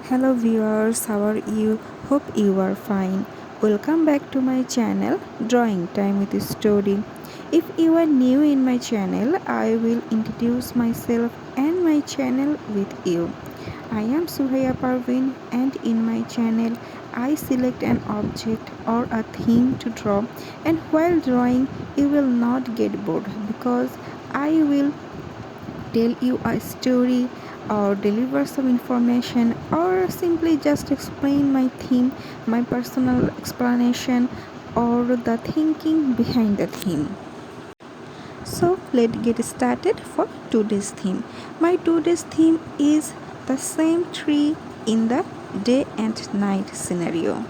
Hello viewers, how are you? Hope you are fine. Welcome back to my channel Drawing Time with Story. If you are new in my channel, I will introduce myself and my channel with you. I am Suhaya Parveen and in my channel I select an object or a theme to draw, and while drawing you will not get bored because I will tell you a story or deliver some information or simply just explain my theme, my personal explanation or the thinking behind the theme. So let's get started for today's theme. My today's theme is the same tree in the day and night scenario.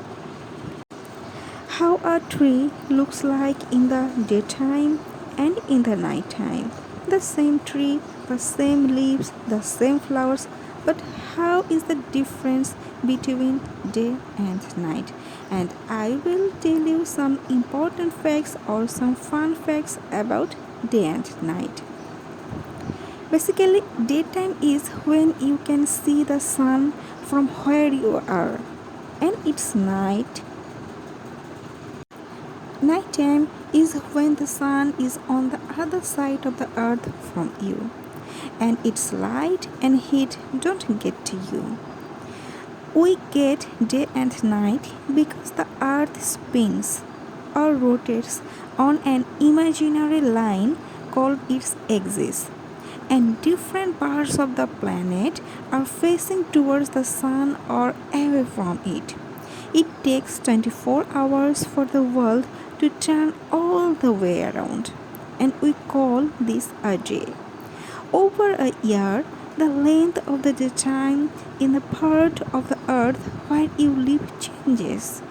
How a tree looks like in the daytime and in the nighttime. The same tree, the same leaves, the same flowers, but how is the difference between day and night? And I will tell you some important facts or some fun facts about day and night. Basically, daytime is when you can see the sun from where you are, and it's nighttime is when the sun is on the other side of the earth from you, and its light and heat don't get to you. We get day and night because the earth spins or rotates on an imaginary line called its axis, and different parts of the planet are facing towards the sun or away from it. It takes 24 hours for the world to turn all the way around, and we call this a day. Over a year, the length of the daytime in the part of the earth where you live changes.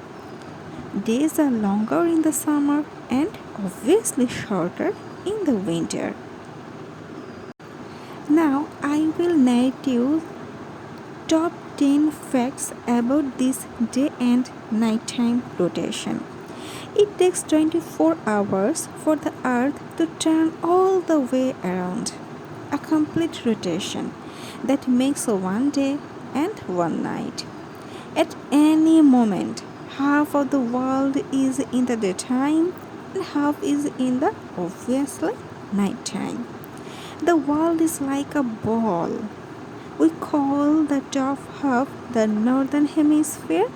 Days are longer in the summer and obviously shorter in the winter. Now I will narrate you top 10 facts about this day and nighttime rotation. It takes 24 hours for the earth to turn all the way around, a complete rotation that makes one day and one night. At any moment, half of the world is in the daytime and half is in the obviously nighttime. The world is like a ball. We call the top half the northern hemisphere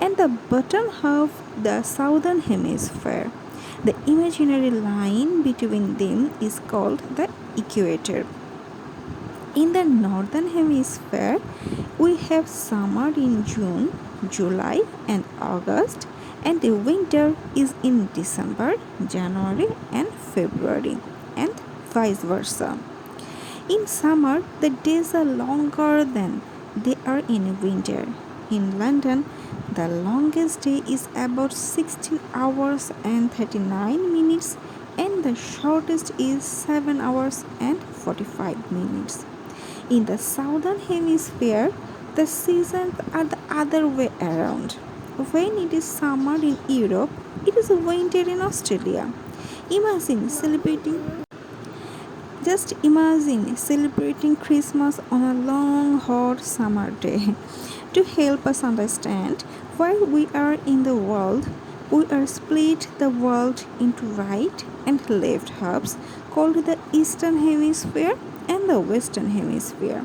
and the bottom half the southern hemisphere. The imaginary line between them is called the equator. In the northern hemisphere, we have summer in June, July, and August, and the winter is in December, January, and February, and vice versa. In summer, the days are longer than they are in winter. In London, the longest day is about 16 hours and 39 minutes, and the shortest is 7 hours and 45 minutes. In the southern hemisphere, the seasons are the other way around. When it is summer in Europe, it is winter in Australia. Imagine celebrating just imagine celebrating Christmas on a long hot summer day. To help us understand where we are in the world, we are split the world into right and left halves called the Eastern Hemisphere and the Western Hemisphere.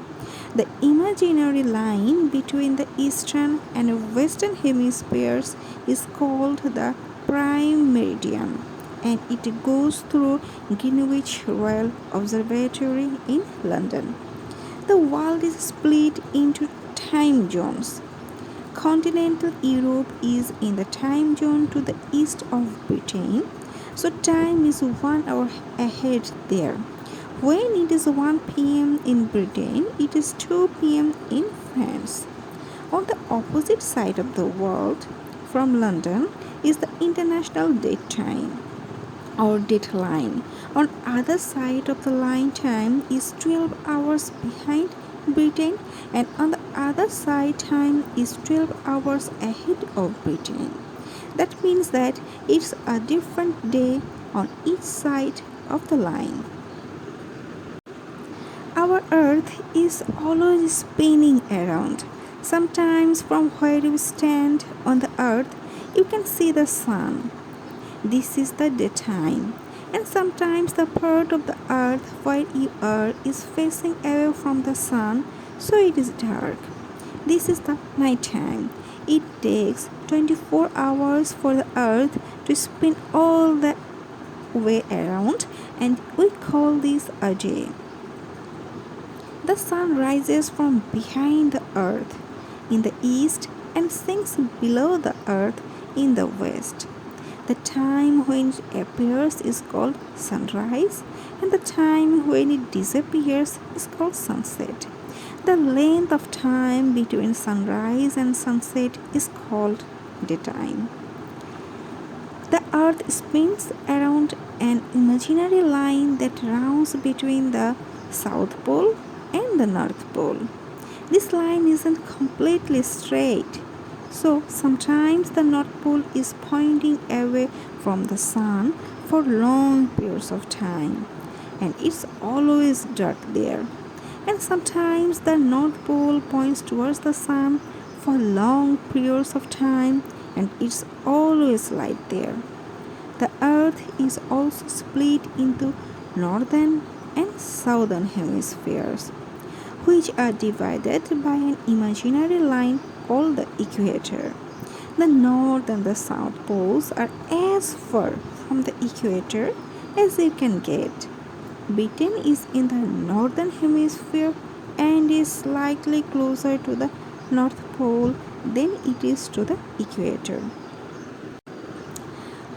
The imaginary line between the Eastern and Western Hemispheres is called the prime meridian, and it goes through Greenwich Royal Observatory in London. The world is split into time zones. Continental Europe is in the time zone to the east of Britain, so time is 1 hour ahead there. When it is 1 p.m. in Britain, it is 2 p.m. in France. On the opposite side of the world from London is the International Date Time or dateline. On other side of the line, time is 12 hours behind Britain, and on the other side time is 12 hours ahead of Britain. That means that it's a different day on each side of the line. Our earth is always spinning around. Sometimes from where you stand on the earth, you can see the sun. This is the daytime. And sometimes the part of the earth where you are is facing away from the sun, so it is dark. This is the nighttime. It takes 24 hours for the earth to spin all the way around, and we call this a day. The sun rises from behind the earth in the east and sinks below the earth in the west. The time when it appears is called sunrise, and the time when it disappears is called sunset. The length of time between sunrise and sunset is called daytime. The earth spins around an imaginary line that runs between the South Pole and the North Pole. This line isn't completely straight, so sometimes the North Pole is pointing away from the sun for long periods of time, and it's always dark there. And sometimes the North Pole points towards the sun for long periods of time, and it's always light there. The earth is also split into northern and southern hemispheres, which are divided by an imaginary line called the equator. The north and the south poles are as far from the equator as you can get. Britain is in the northern hemisphere and is slightly closer to the North Pole than it is to the equator.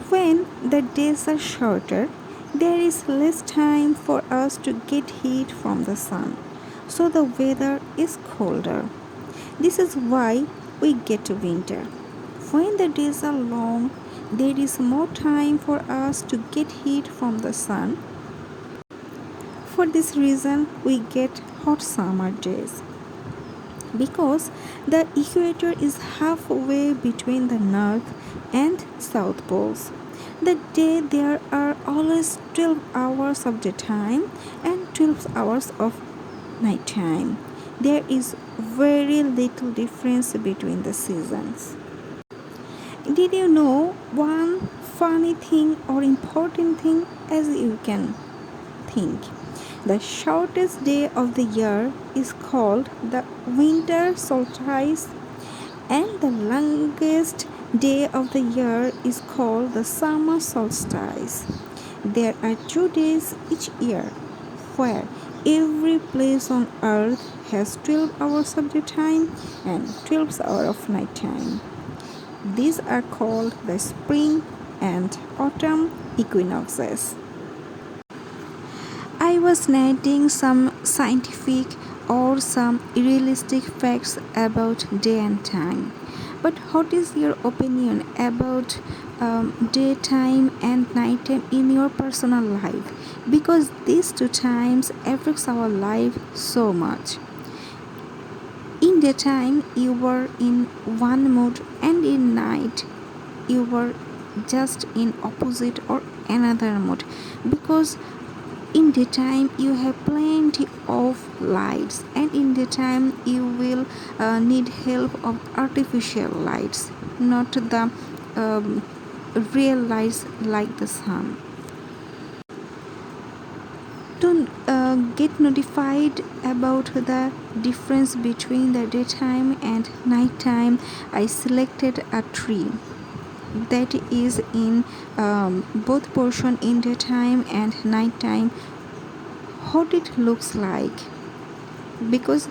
When the days are shorter, there is less time for us to get heat from the sun, so the weather is colder. This is why we get winter. When the days are long, there is more time for us to get heat from the sun. For this reason, we get hot summer days. Because the equator is halfway between the north and south poles. The day there are always 12 hours of daytime and 12 hours of nighttime. There is very little difference between the seasons. Did you know one funny thing or important thing as you can think? The shortest day of the year is called the winter solstice, and the longest day of the year is called the summer solstice. There are 2 days each year where every place on earth has 12 hours of daytime and 12 hours of nighttime. These are called the spring and autumn equinoxes. I was narrating some scientific or some realistic facts about day and time. But what is your opinion about daytime and nighttime in your personal life? Because these two times affects our life so much. In daytime you were in one mood, and in night you were just in opposite or another mood, because in daytime you have plenty of lights, and in daytime you will need help of artificial lights, not the real lights like the sun. To get notified about the difference between the daytime and nighttime, I selected a tree that is in both portion in daytime and nighttime, what it looks like, because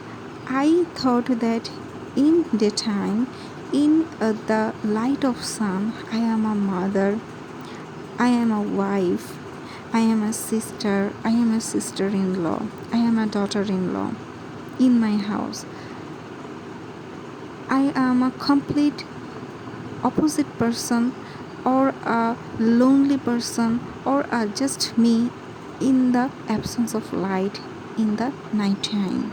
I thought that in daytime, in the light of sun, I am a mother, I am a wife, I am a sister, I am a sister-in-law, I am a daughter-in-law in my house. I am a complete opposite person, or a lonely person, or just me in the absence of light in the night time.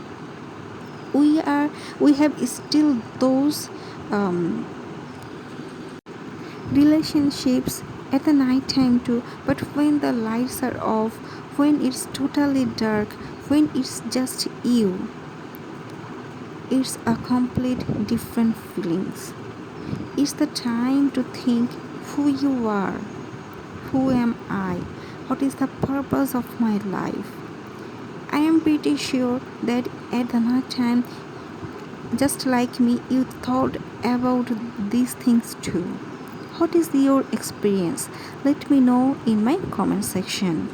We have still those relationships at the night time too, but when the lights are off, when it's totally dark, when it's just you, it's a complete different feelings. It's the time to think who you are, who am I, what is the purpose of my life. I am pretty sure that at the night time, just like me, you thought about these things too. What is your experience? Let me know in my comment section.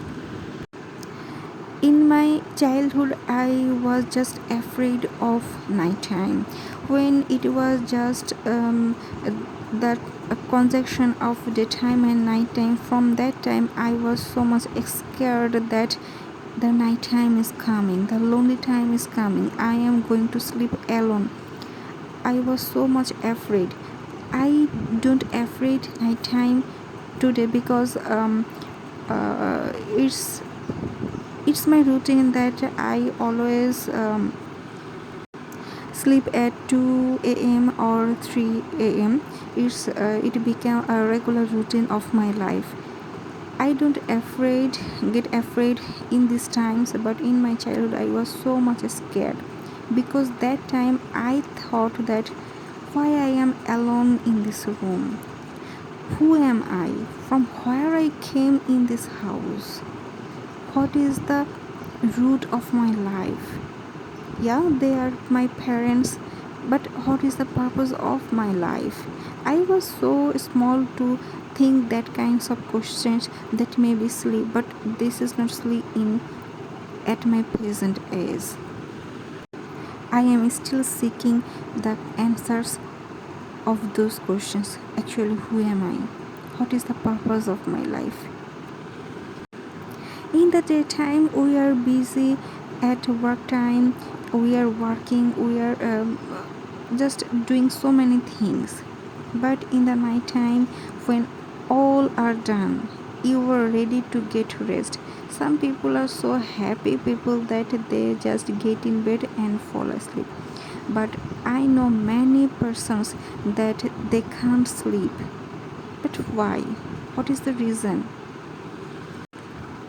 In my childhood, I was just afraid of nighttime. When it was just that a conjunction of daytime and nighttime, from that time I was so much scared that the nighttime is coming, the lonely time is coming, I am going to sleep alone. I was so much afraid. I don't afraid nighttime today because it's my routine that I always sleep at 2 a.m. or 3 a.m. It became a regular routine of my life. I don't get afraid in these times, but in my childhood I was so much scared because that time I thought that why I am alone in this room. Who am I? From where I came in this house? What is the root of my life? Yeah, they are my parents, but what is the purpose of my life? I was so small to think that kinds of questions that may be silly, but this is not silly in at my present age. I am still seeking the answers of those questions. Actually, who am I? What is the purpose of my life? In the daytime, we are busy at work time, we are working, we are just doing so many things. But in the night time, when all are done, you are ready to get rest. Some people are so happy people that they just get in bed and fall asleep. But I know many persons that they can't sleep. But why? What is the reason?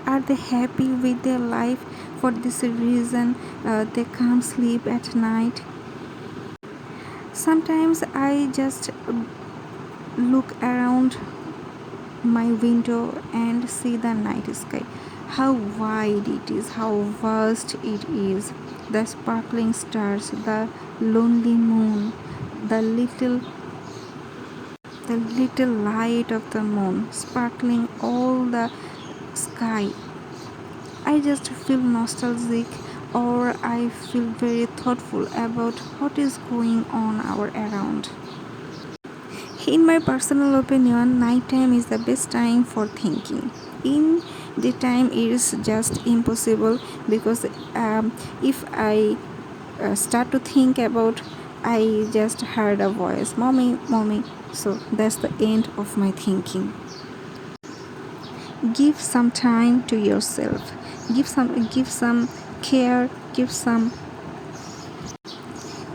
Are they happy with their life? For this reason they can't sleep at night. Sometimes I just look around my window and see the night sky, how wide it is, how vast it is, the sparkling stars, the lonely moon, the little light of the moon sparkling all the sky. I just feel nostalgic, or I feel very thoughtful about what is going on our around. In my personal opinion, nighttime is the best time for thinking. In daytime, it is just impossible because if I start to think about, I just heard a voice, "Mommy, mommy." So that's the end of my thinking. Give some time to yourself. Give some care. Give some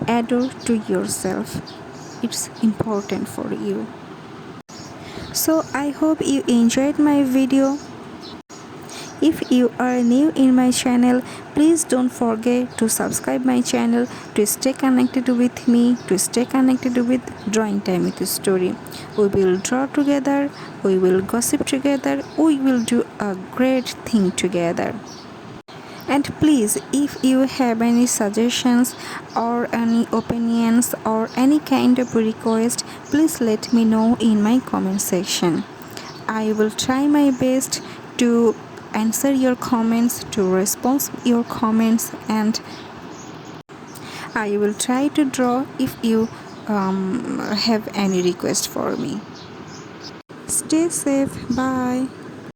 adore to yourself. It's important for you. So I hope you enjoyed my video. If you are new in my channel, please don't forget to subscribe my channel to stay connected with me, to stay connected with Drawing Time with Story. We will draw together, we will gossip together, we will do a great thing together. And please, if you have any suggestions or any opinions or any kind of request, please let me know in my comment section. I will try my best to answer your comments, to respond your comments, and I will try to draw if you have any request for me. Stay safe. Bye.